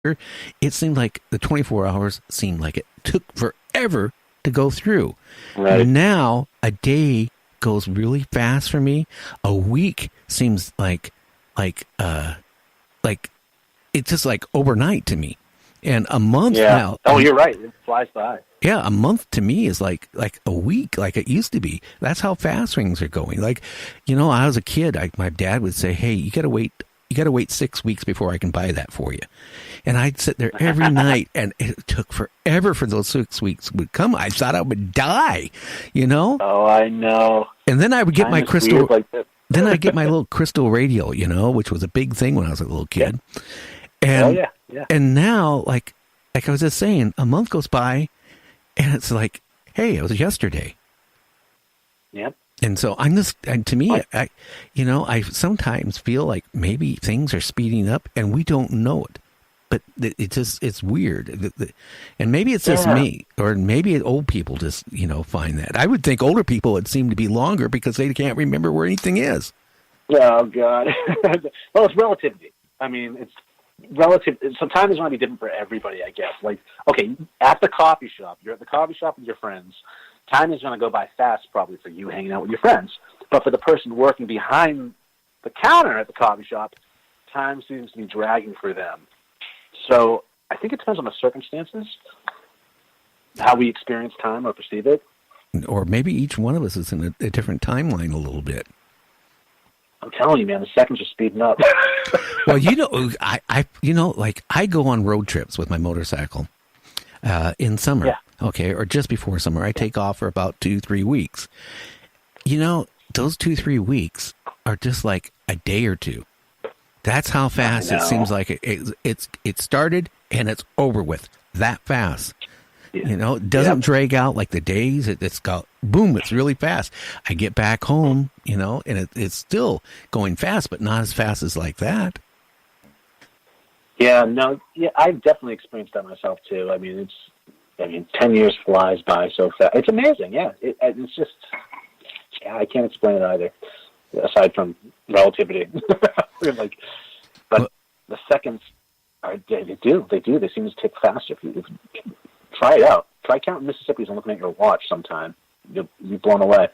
it seemed like the 24 hours seemed like it took forever to go through. Right. Now, a day goes really fast for me. A week seems like it's just like overnight to me. And a month now. Oh, you're right. It flies by. Yeah, a month to me is like a week, like it used to be. That's how fast things are going. Like, I was a kid. My dad would say, "Hey, you got to wait 6 weeks before I can buy that for you." And I'd sit there every night, and it took forever for those 6 weeks would come. I thought I would die, Oh, I know. And then I would get Time my is crystal. weird like that. Then I'd get my little crystal radio, which was a big thing when I was a little kid. Yeah. And Yeah. and now, like I was just saying, a month goes by, and it's like, hey, it was yesterday. Yep. And so I'm just, and to me, I sometimes feel like maybe things are speeding up and we don't know it. But it's weird. And maybe it's just me, or maybe old people just, find that. I would think older people would seem to be longer because they can't remember where anything is. Oh, God. Well, it's relativity. I mean, it's relative. Sometimes it's going to be different for everybody, I guess. Like, okay, at the coffee shop, you're at the coffee shop with your friends. Time is going to go by fast probably for you hanging out with your friends. But for the person working behind the counter at the coffee shop, time seems to be dragging for them. So I think it depends on the circumstances, how we experience time or perceive it. Or maybe each one of us is in a different timeline a little bit. I'm telling you, man, the seconds are speeding up. Well, I go on road trips with my motorcycle in summer, okay, or just before summer. I take off for about 2-3 weeks. Those 2-3 weeks are just like a day or two. That's how fast it seems like it started and it's over with that fast. Yeah. It doesn't drag out like the days. It's got boom. It's really fast. I get back home, and it's still going fast, but not as fast as like that. Yeah, no, I've definitely experienced that myself too. I mean, 10 years flies by so fast. It's amazing. Yeah, it's just, I can't explain it either, aside from relativity. But the seconds they do. They seem to tick faster. If you try it out. Try counting Mississippi's and looking at your watch sometime. You'll be blown away.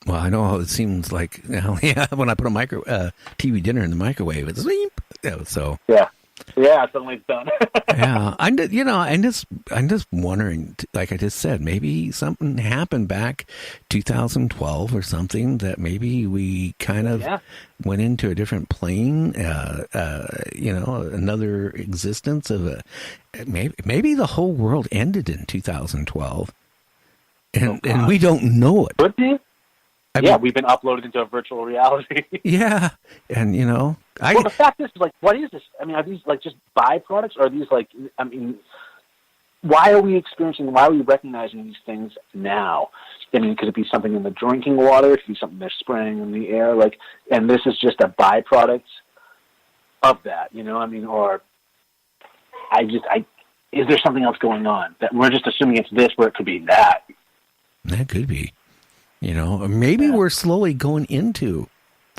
Well, I know how it seems like now. Yeah, when I put a TV dinner in the microwave, it's sleep. So Suddenly it's done. Yeah, I'm just wondering. Like I just said, maybe something happened back 2012 or something that maybe we kind of went into a different plane. Another existence of maybe the whole world ended in 2012, and we don't know it. Could be. We've been uploaded into a virtual reality. Yeah, and well, the fact is, like, what is this? I mean, are these like just byproducts, or are these like? I mean, why are we recognizing these things now? I mean, could it be something in the drinking water? It could be something they're spraying in the air, like, and this is just a byproduct of that, I mean, or is there something else going on that we're just assuming it's this, where it could be that? That could be. Maybe we're slowly going into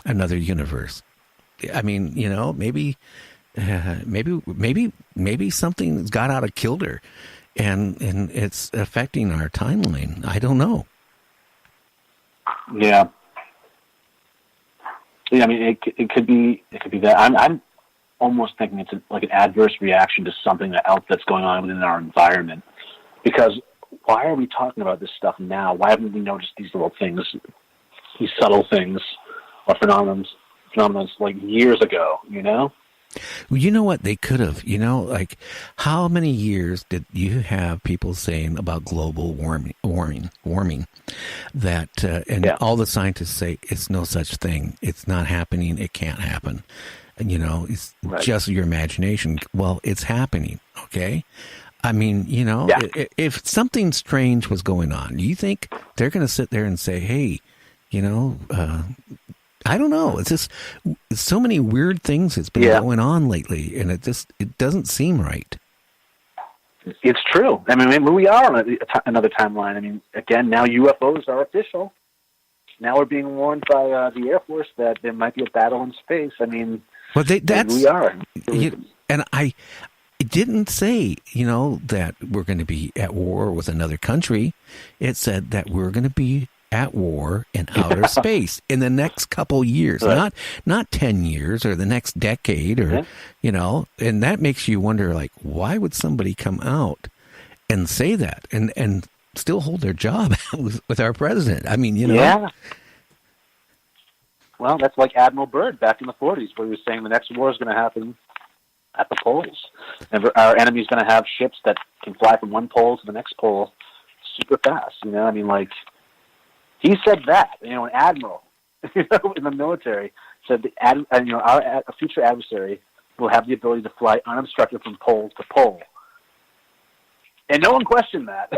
another universe. I mean, maybe something's got out of kilter, and it's affecting our timeline. I don't know. Yeah. I mean, it could be that. I'm almost thinking it's like an adverse reaction to something else that's going on within our environment, because. Why are we talking about this stuff now? Why haven't we noticed these little things, these subtle things, or phenomena like years ago? Well, you know what they could have. Like how many years did you have people saying about global warming? That and all the scientists say it's no such thing. It's not happening. It can't happen. And it's just your imagination. Well, it's happening. Okay. I mean, if something strange was going on, do you think they're going to sit there and say, hey, I don't know. It's just so many weird things that's been going on lately, and it doesn't seem right. It's true. I mean, we are on another timeline. I mean, again, now UFOs are official. Now we're being warned by the Air Force that there might be a battle in space. I mean, well, we are. And it didn't say, that we're going to be at war with another country. It said that we're going to be at war in outer space in the next couple years, right. not 10 years or the next decade or, and that makes you wonder, like, why would somebody come out and say that and still hold their job with our president? I mean, Yeah. Well, that's like Admiral Byrd back in the 40s, where he was saying the next war is going to happen at the poles. And our enemy's going to have ships that can fly from one pole to the next pole super fast. I mean, like, he said that. An admiral, in the military said our future adversary will have the ability to fly unobstructed from pole to pole. And no one questioned that.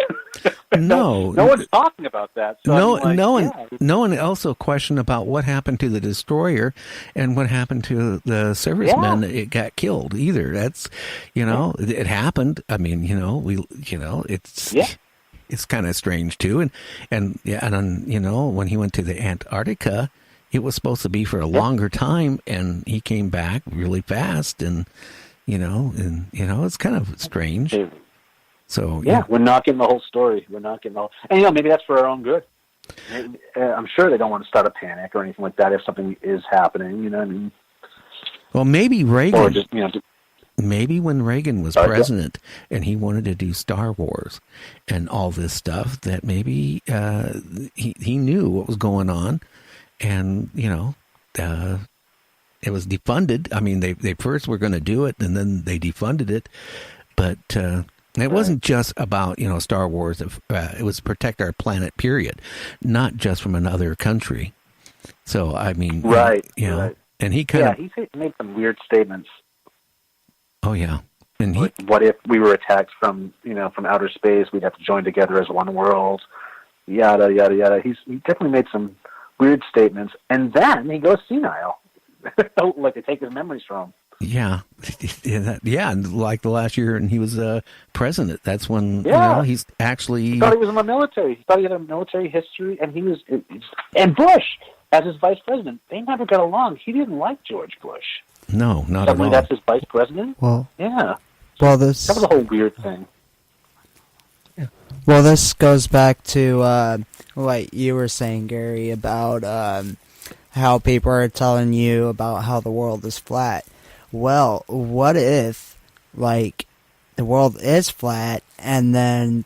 No one's talking about that. So no one also questioned about what happened to the destroyer and what happened to the servicemen that it got killed either. That's, it happened. I mean, it's kind of strange too. And when he went to the Antarctica, it was supposed to be for a longer time, and he came back really fast, and it's kind of strange. So we're not getting the whole story. We're not getting and maybe that's for our own good. I'm sure they don't want to start a panic or anything like that if something is happening. I mean, well, maybe Reagan, or just maybe when Reagan was president and he wanted to do Star Wars and all this stuff, that maybe he knew what was going on, and it was defunded. I mean, they first were going to do it, and then they defunded it, but. It wasn't just about, Star Wars. It was protect our planet, period, not just from another country. So, I mean, right. And he he made some weird statements. Oh, yeah. And what if we were attacked from outer space? We'd have to join together as one world. Yada, yada, yada. He definitely made some weird statements. And then he goes senile. Like they take his memories from him. Yeah. And like the last year, and he was president. That's when he's actually. He thought he was in the military. He thought he had a military history, and and Bush as his vice president. They never got along. He didn't like George Bush. No, not Suddenly at all. That's his vice president. Well, yeah. Well, that was a whole weird thing. Yeah. Well, this goes back to what you were saying, Gary, about how people are telling you about how the world is flat. Well, what if, like, the world is flat and then,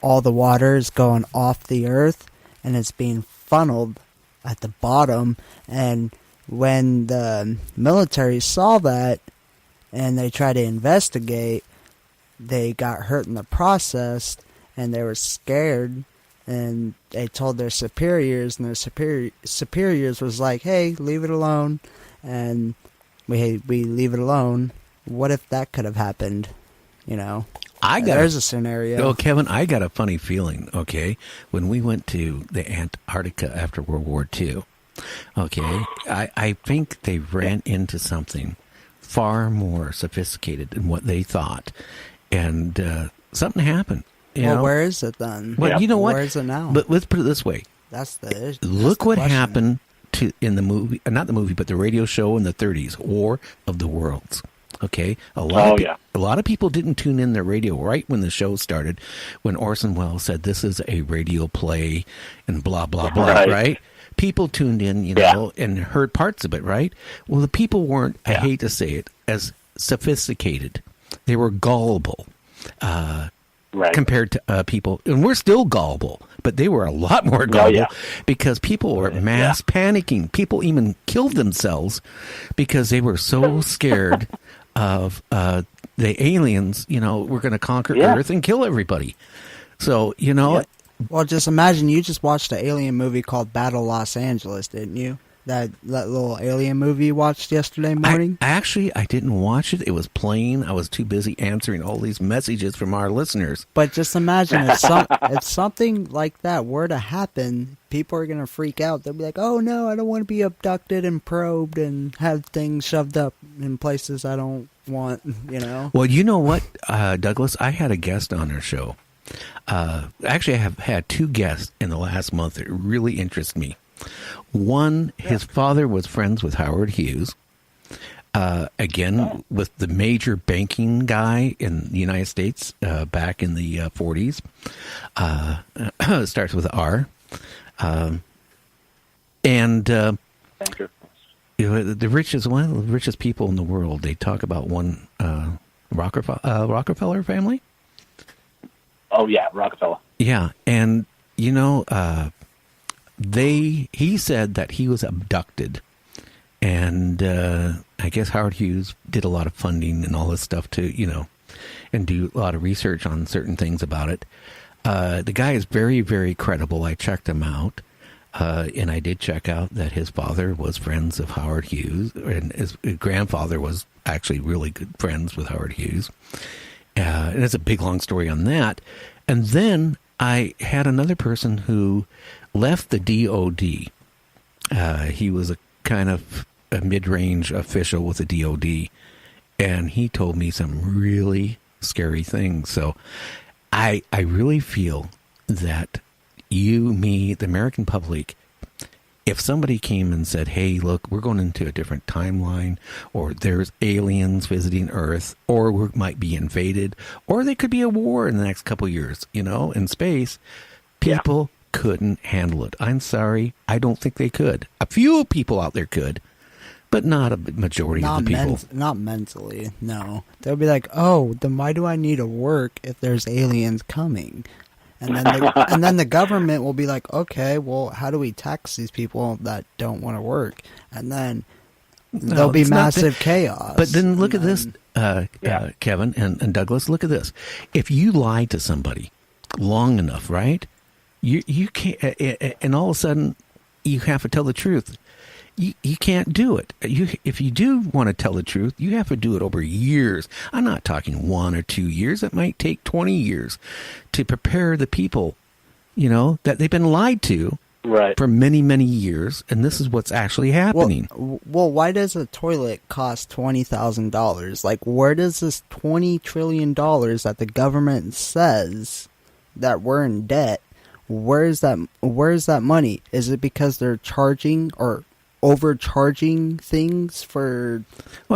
all the water is going off the earth and it's being funneled at the bottom, and when the military saw that and they tried to investigate, they got hurt in the process and they were scared, and they told their superiors, and their superiors was like, hey, leave it alone, and we leave it alone. What if that could have happened? There's a scenario. Oh, Kevin, I got a funny feeling, okay? When we went to the Antarctica after World War II, okay, I think they ran into something far more sophisticated than what they thought. And something happened. Where is it then? Well, you know what? Where is it now? But let's put it this way. That's the issue. Look what happened in the movie, not the movie, but the radio show in the 30s, War of the Worlds. Okay, a lot of people didn't tune in their radio right when the show started, when Orson Welles said this is a radio play and blah blah blah. Right? People tuned in, and heard parts of it. Right? Well, the people weren't. I hate to say it, as sophisticated. They were gullible. Compared to people, and we're still gullible, but they were a lot more gullible because people were mass panicking. People even killed themselves because they were so scared of the aliens. We're going to conquer Earth and kill everybody. So Well, just imagine you just watched an alien movie called Battle Los Angeles, didn't you? That little alien movie you watched yesterday morning? I didn't watch it. It was playing. I was too busy answering all these messages from our listeners. But just imagine if something like that were to happen, people are going to freak out. They'll be like, oh, no, I don't want to be abducted and probed and have things shoved up in places I don't want, Well, you know what, Douglas? I had a guest on our show. Actually, I have had two guests in the last month that really interest me. One, his father was friends with Howard Hughes. Again, with the major banking guy in the United States back in the 40s. It starts with R. Banker. The richest, one of the richest people in the world. They talk about one Rockefeller family. Oh yeah, Rockefeller. Yeah, and he said that he was abducted, and I guess Howard Hughes did a lot of funding and all this stuff to and do a lot of research on certain things about it. The guy is very, very credible. I checked him out. And I did check out that his father was friends of Howard Hughes, and his grandfather was actually really good friends with Howard Hughes. And it's a big, long story on that. And then I had another person who left the DOD. He was a kind of a mid-range official with the DOD, and he told me some really scary things. So I really feel that you, me, the American public, if somebody came and said, hey, look, we're going into a different timeline, or there's aliens visiting Earth, or we might be invaded, or there could be a war in the next couple of years, in space, people couldn't handle it. I'm sorry. I don't think they could. A few people out there could, but not a majority of the people. Not mentally, no. They'll be like, oh, then why do I need to work if there's aliens coming? And then the government will be like, okay, well, how do we tax these people that don't want to work? And then there'll be massive chaos. But then look at this, Kevin and Douglas. Look at this. If you lie to somebody long enough, right? You can't, and all of a sudden you have to tell the truth. You can't do it. If you do want to tell the truth, you have to do it over years. I'm not talking 1 or 2 years. It might take 20 years to prepare the people, that they've been lied to for many, many years. And this is what's actually happening. Well, why does a toilet cost $20,000? Like, where does this $20 trillion that the government says that we're in debt, where's that money? Is it because they're charging or overcharging things for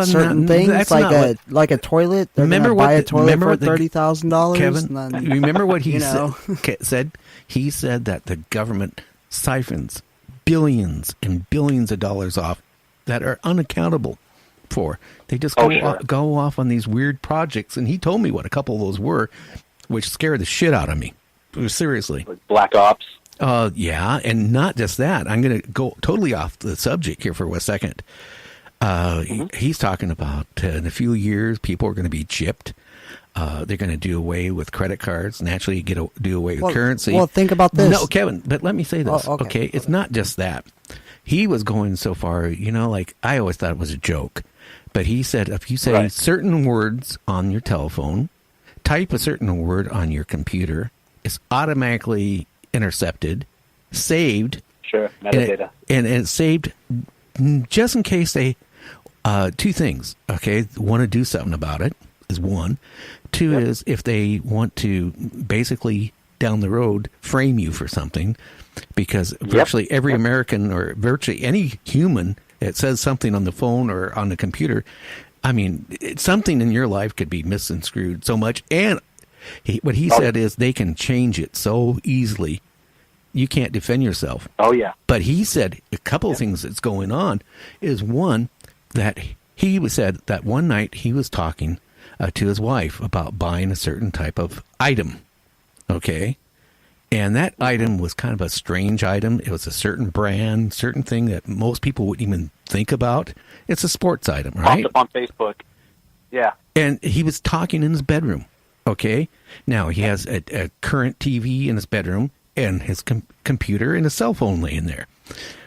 certain things, like a toilet? They're gonna buy a toilet for $30,000. Kevin, remember what he said? He said that the government siphons billions and billions of dollars off that are unaccountable for. They just go off on these weird projects, and he told me what a couple of those were, which scared the shit out of me. Seriously, like Black Ops. Yeah, and not just that. I'm going to go totally off the subject here for a second. He's talking about in a few years, people are going to be chipped. They're going to do away with credit cards, naturally do away with currency. Well, think about this. No, Kevin, but let me say this, okay? It's not just that. He was going so far, like I always thought it was a joke. But he said if you say certain words on your telephone, type a certain word on your computer, it's automatically intercepted, saved. Sure, metadata. And it's saved just in case they, two things, okay, want to do something about it is one. Two is if they want to basically down the road frame you for something, because virtually every American or virtually any human that says something on the phone or on the computer, I mean, something in your life could be misconstrued so much. And what he said is they can change it so easily. You can't defend yourself. Oh, yeah. But he said a couple of things that's going on is one, that he said that one night he was talking to his wife about buying a certain type of item. Okay. And that item was kind of a strange item. It was a certain brand, certain thing that most people wouldn't even think about. It's a sports item, right? Popped up on Facebook. Yeah. And he was talking in his bedroom. Okay. Now he has a current TV in his bedroom and his computer and his cell phone laying there,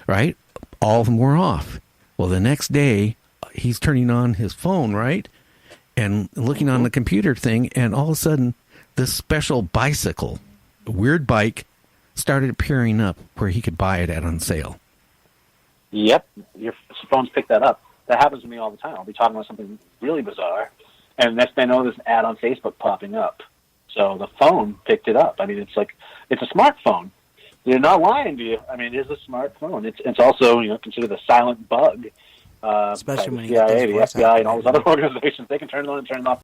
right? All of them were off. Well, the next day he's turning on his phone, right? And looking on the computer thing. And all of a sudden this special bicycle, a weird bike, started appearing up where he could buy it at on sale. Yep. Your phones pick that up. That happens to me all the time. I'll be talking about something really bizarre, and next thing I know, there's an ad on Facebook popping up. So the phone picked it up. I mean, it's a smartphone. They're not lying to you. I mean, it is a smartphone. It's also, considered a silent bug. Especially when the you get CIA, those the voice FBI, and all actors. those other organizations. They can turn it on and turn it off.